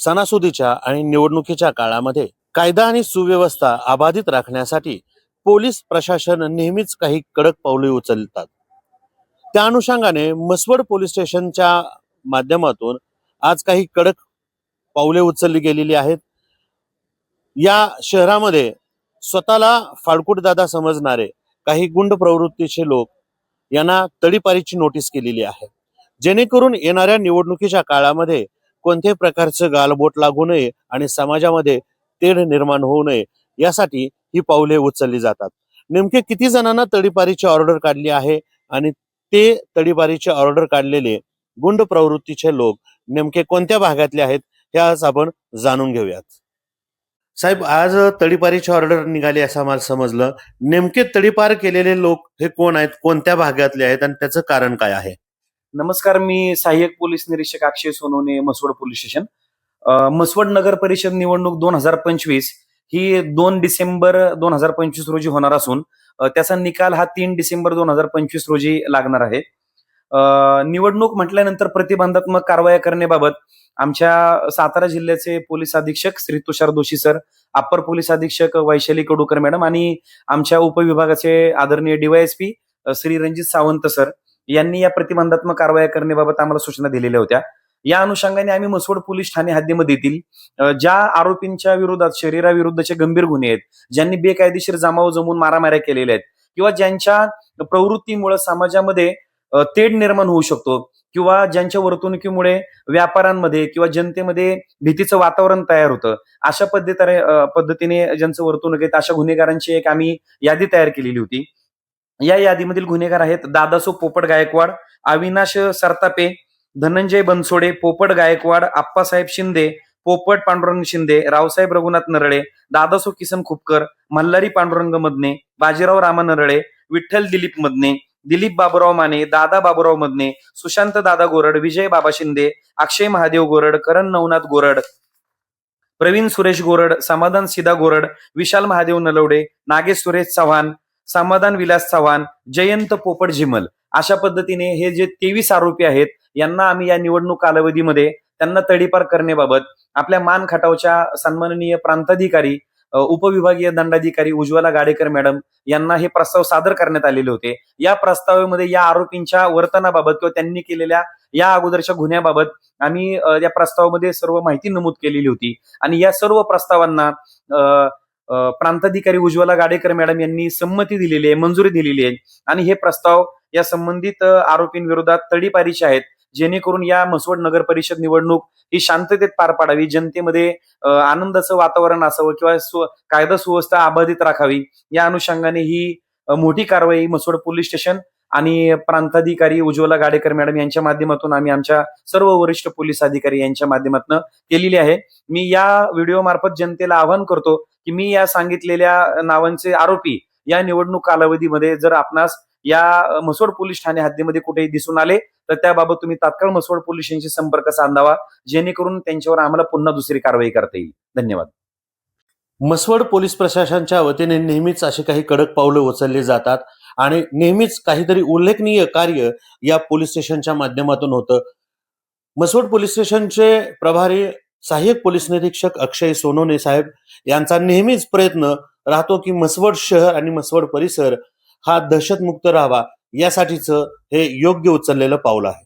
सणासुदीच्या आणि निवडणुकीच्या काळामध्ये कायदा आणि सुव्यवस्था अबाधित राखण्यासाठी पोलीस प्रशासन नेहमीच काही कडक पावले उचलतात. त्या अनुषंगाने मसवड पोलीस स्टेशनच्या माध्यमातून आज काही कडक पावले उचलली गेलेली आहेत. या शहरामध्ये स्वतःला फाळकूट दादा समजणारे काही गुंड प्रवृत्तीचे लोक यांना तडीपारीची नोटीस केलेली आहे, जेणेकरून येणाऱ्या निवडणुकीच्या काळामध्ये कोणत्याही प्रकारचं गालबोट लागू नये आणि समाजामध्ये तेढ निर्माण होऊ नये यासाठी ही पावले उचलली जातात. नेमके किती जणांना तडीपारीची ऑर्डर काढली आहे आणि ते तडीपारीची ऑर्डर काढलेले गुंड प्रवृत्तीचे लोक नेमके कोणत्या भागातले आहेत हे आज आपण जाणून घेऊयात. साहेब, आज तडीपारीची ऑर्डर निघाली असं आम्हाला समजलं. नेमके तडीपार केलेले लोक हे कोण आहेत, कोणत्या भागातले आहेत आणि त्याचं कारण काय आहे? नमस्कार, मी सहाय्यक पोलीस निरीक्षक अक्षय सोनवणे, मसवड पोलीस स्टेशन. मसवड नगर परिषद निवडणूक 2025 ही 2 डिसेंबर 2025 रोजी होणार असून त्याचा निकाल हा 3 डिसेंबर 2025 रोजी लागणार आहे. निवडणूक म्हटल्यानंतर प्रतिबंधात्मक कारवाया करण्याबाबत आमच्या सातारा जिल्ह्याचे पोलीस अधीक्षक Shri Tushar Doshi sir, upper police अधीक्षक वैशाली कडूकर मॅडम आणि आमच्या उपविभागाचे आदरणीय डीवायएसपी श्री रणजित सावंत सर यांनी या प्रतिबंधात्मक कारवाया करण्याबाबत आम्हाला सूचना दिलेल्या होत्या. या अनुषंगाने आम्ही मसवड पोलीस ठाणे हद्दीमधील ज्या आरोपींच्या विरोधात शरीराविरुद्धचे गंभीर गुन्हे आहेत, ज्यांनी बेकायदेशीर जमाव जमवून मारामाऱ्या केलेल्या आहेत किंवा ज्यांच्या प्रवृत्तीमुळे समाजामध्ये तेढ निर्माण होऊ शकतो किंवा ज्यांच्या वर्तणुकीमुळे व्यापाऱ्यांमध्ये किंवा जनतेमध्ये भीतीचं वातावरण तयार होतं, अशा पद्धतीने ज्यांचं वर्तणूक आहे अशा गुन्हेगारांची एक आम्ही यादी तयार केलेली होती. या यादीमधील गुन्हेगार आहेत दादासो पोपट गायकवाड, अविनाश सरतापे, धनंजय बनसोडे, पोपट गायकवाड, आप्पासाहेब शिंदे, पोपट पांडुरंग शिंदे, रावसाहेब रघुनाथ नरळे, दादासो किसन खुपकर, मल्हारी पांडुरंग मदने, बाजीराव रामा नरळे, विठ्ठल दिलीप मदने, दिलीप बाबूराव माने, दादा बाबूराव मदने, सुशांत दादा गोरड, विजय बाबा शिंदे, अक्षय महादेव गोरड, करण नवनाथ गोरड, प्रवीण सुरेश गोरड, समाधान सीधा गोरड, विशाल महादेव नलवडे, नागेश सुरेश चव्हाण, समाधान विलास चव्हाण, जयंत पोपट झिमल, अशा पद्धतीने हे जे 23 आरोपी आहेत यांना आम्ही या निवडणूक कालावधीमध्ये त्यांना तडीपार करण्याबाबत आपल्या मान खटावच्या सन्माननीय प्रांताधिकारी उपविभागीय दंडाधिकारी उज्ज्वला गाडेकर मॅडम यांना हे प्रस्ताव सादर करण्यात आलेले होते. या प्रस्तावामध्ये या आरोपींच्या वर्तनाबाबत किंवा त्यांनी केलेल्या या अगोदरच्या गुन्ह्याबाबत आम्ही या प्रस्तावामध्ये सर्व माहिती नमूद केलेली होती आणि या सर्व प्रस्तावांना प्रांताधिकारी उज्ज्वला गाडेकर मॅडम यांनी संमती दिलेली आहे, मंजुरी दिलेली आहे आणि हे प्रस्ताव या संबंधित आरोपींविरोधात तडीपारीचे आहेत, जेणेकरून या मसवड नगर परिषद निवडणूक ही शांततेत पार पाडावी, जनतेमध्ये आनंदाचं वातावरण असावं किंवा कायदा सुव्यवस्था अबाधित राखावी, या अनुषंगाने ही मोठी कारवाई मसवड पोलीस स्टेशन आणि प्रांताधिकारी उज्ज्वला गाडेकर मॅडम यांच्या माध्यमातून आम्ही आमच्या सर्व वरिष्ठ पोलीस अधिकारी यांच्या माध्यमातून केलेली आहे. मी या व्हिडिओ मार्फत जनतेला आवाहन करतो की मी या सांगितलेल्या नावांचे आरोपी या निवडणूक कालावधीमध्ये जर आपणास या मसवड पोलीस ठाणे हद्दीमध्ये कुठेही दिसून आले तर त्याबाबत तुम्ही तात्काळ मसवड पोलीस स्टेशनशी संपर्क साधावा, जेणेकरून त्यांच्यावर आम्हाला पुन्हा दुसरी कारवाई करता येईल. धन्यवाद. मसवड पोलीस प्रशासनाच्या वतीने नेहमीच अशी काही कडक पावले उचलली जातात आणि नेहमीच काहीतरी उल्लेखनीय कार्य या पोलीस स्टेशनच्या माध्यमातून होतं. मसवड पोलीस स्टेशनचे प्रभारी सहाय्यक पोलीस निरीक्षक अक्षय सोनवणे साहेब यांचा नेहमीच प्रयत्न राहतो की मसवड शहर आणि मसवड परिसर हा दहशतमुक्त राहावा, यासाठीच हे योग्य उचललेलं पाऊल आहे.